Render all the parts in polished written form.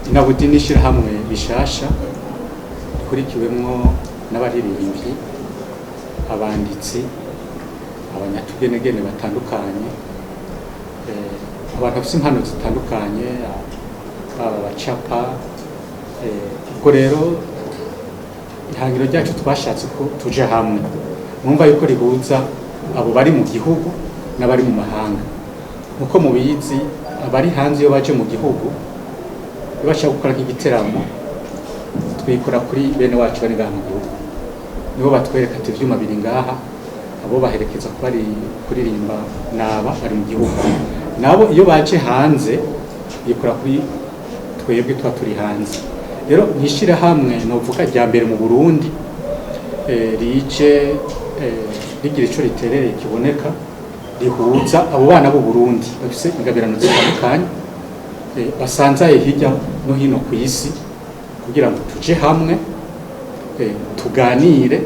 Inabudi n'ishirahamwe rishasha rikurikiwemwo n'abaririmbyi, abanditsi, abanyatugenegene batandukanye, abantu bafite impano zitandukanye, baba bacapa. Ubwo rero ihangiro ryacu twashatse ko tuje hamwe, mwumva yuko rihuza abo bari mu gihugu n'abari mu mahanga. Nkuko mubizi, abari hanze iyo baje mu gihugu bashaka gukora nk'igiteramo, twikora kuri bene wacu bari ngaha mu gihugu, nibo batwereka ati ivyuma biri ngaha, abo baherekeza ko bari kuririmba naba bari mu gihugu. Nabo iyo baje hanze bikora kuri twebwe twa turi hanze. Rero nishira hamwe novuga rya mbere mu Burundi rije rigira ico riterereye kiboneka, rihuza abo bana b'u Burundi bafise ingabirano zitandukanye, basanzaye hirya no hino ku isi, kugira ngo tuje hamwe, tuganire,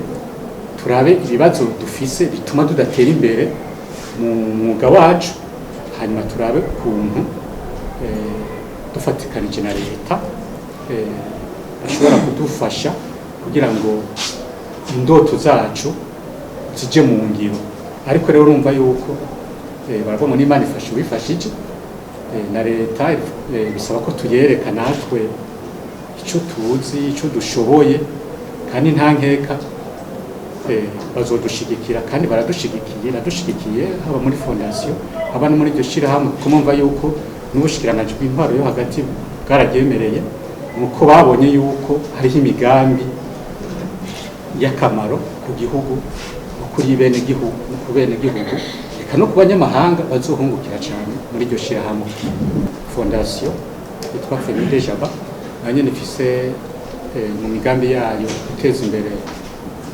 turabe ibibazo dufise bituma tudatera imbere mu mwuga wacu, hanyuma turabe ukuntu dufatikanije na leta bashobora kudufasha kugira ngo indoto zacu zije mu ngiro. Ariko rero urumva yuko baravuga ngo n'Imana ifasha uwifashije, na leta bisaba ko tuyereka natwe icyo tuzi, icyo dushoboye, kandi nta nkeka bazodushigikira, kandi baradushigikiye haba muri fondasiyo, haba no muri iryo shirahamwe, kuko mwumva yuko n'ubushikiranganji bw'intwaro yo hagati bwararyemereye, nuko babonye yuko hariho imigambi y'akamaro ku gihugu, kuri bene gihugu, ku bene gihugu, eka no ku banyamahanga bazohungukira cyane muri iryo shirahamwe. Fondasiyo yitwa Femide Jaba nayo nyene ifise mu migambi yayo guteza imbere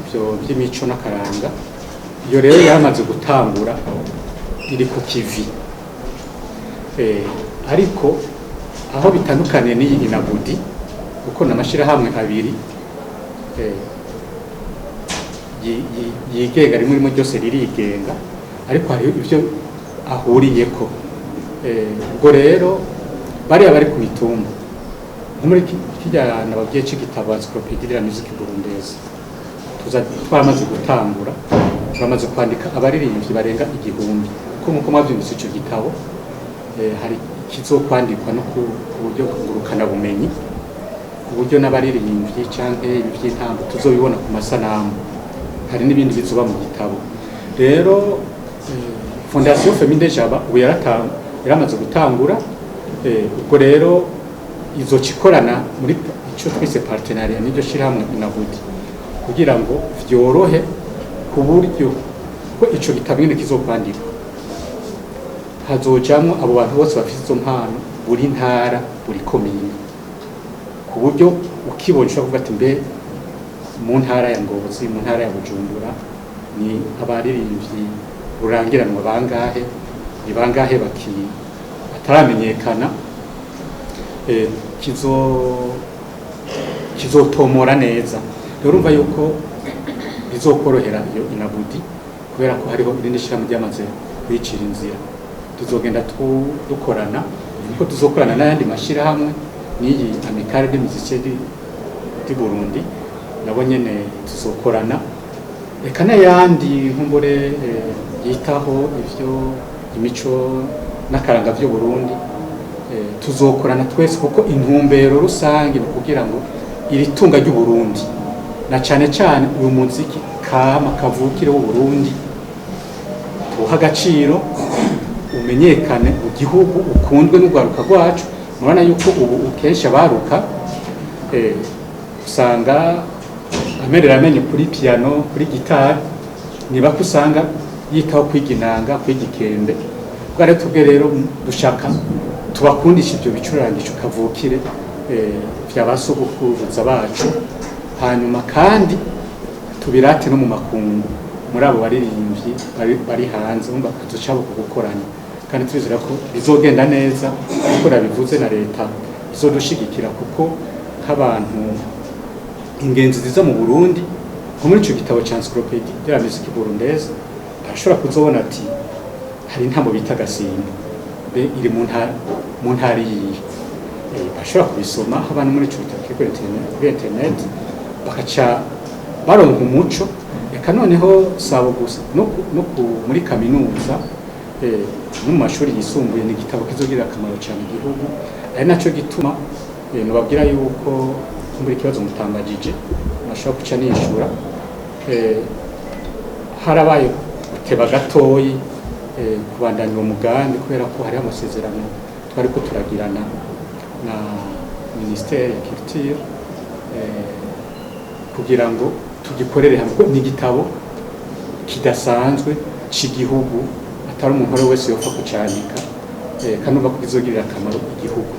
ivyo by'imico n'akaranga. Iyo rero yamaze gutangura, iri ku kivi, ariko aho bitandukaniye n'iyi Inabudi, kuko n'amashirahamwe abiri yigenga, rimwe ryose ririgenga, ariko hari ivyo ahuriyeko. Ubwo rero bariya bari ku mitumba, muri kijya nababwiye c'igitabo Encyclopédie de la musique burundaise, twamaze gutangura, turamaze kwandika abaririmbyi barenga 1000, kuko nkuko mwavyumvise ico gitabo hari kizokwandikwa no ku buryo ngurukana bumenyi, ku buryo n'abaririmbyi canke ivy'intambo tuzobibona ku masanamu, hari n'ibindi bizoba mu gitabo. Rero Fondation Femide Jaba ubu yaramaze gutangura. Ubwo rero izokikorana muri ico twise partenariat n'iryo shirahamwe Inabudi, kugira ngo vyorohe ku buryo ko ico gitabo nyene kizokwandikwa hazojamwo abo bantu bose bafite izo mpano, buri ntara, buri komine, ku buryo ukibona ushobora kuvuga ati mbe mu ntara ya Ngozi, mu ntara ya Bujumbura ni abaririmbyi rurangiranwa bangahe, ni bangahe bataramenyekana. Kizotomora neza. Rero urumva yuko bizokorohera iyo Inabudi, kubera ko hariho irindi shirahamwe ryamaze kwicira inzira. Tuzogenda dukorana, niko tuzokorana n'ayandi mashirahamwe, n'iyi Amicale des Musiciens du Burundi nabo nyene tuzokorana, eka n'ayandi nkumbure yitaho ivyo imico n'akaranga vy'u Burundi. Tuzokorana twese, kuko intumbero rusange ni kugira ngo iri tunga ry'u Burundi, na cane cane uyu muziki kama kavukire w'u Burundi, tuha agaciro, umenyekane mu gihugu, ukundwe n'urwaruka rwacu. Murabona yuko ubu kenshi abaruka usanga amerera amenye kuri piano, kuri gitari, niba kusanga yitaho kwiga inanga, kwiga ikembe. Ubwo rero twebwe rero dushaka tubakundisha ibyo bicurangisho kavukire vy'abasugukuruza bacu, hanyuma kandi tubirate no mu makungu, muri abo baririmbyi bari hanze, umva kazoca gukorana, kandi twizera ko bizogenda neza, kuko rabivuze na leta izodushigikira, kuko nk'abantu ingenzi ziza mu Burundi, nko muri ico gitabo ca Encyclopédie de la musique burundaise, arashobora kuzobona ati hari intambo bita Gasimba, iri mu ntara yiye. bashobora kubisoma haba no muri ico gitabo kuri internet bakaca baronka umuco eka noneho sabo gusa no muri kaminuza no mu mashuri yisumbuye ni igitabo kizogirira akamaro cyane igihugu ari naco gituma nubabwira yuko muri kibazo mutambagije nashobora kuca nishura harabaye guteba gatoyi kubandanya uwo mugambi kubera ko hari amasezerano twari ko turagirana na Ministère ya Culture kugira ngo tugikorere hamwe ni igitabo kidasanzwe cy'igihugu atari umuntu wese yopfa kucanika kandi uba kizogirira akamaro igihugu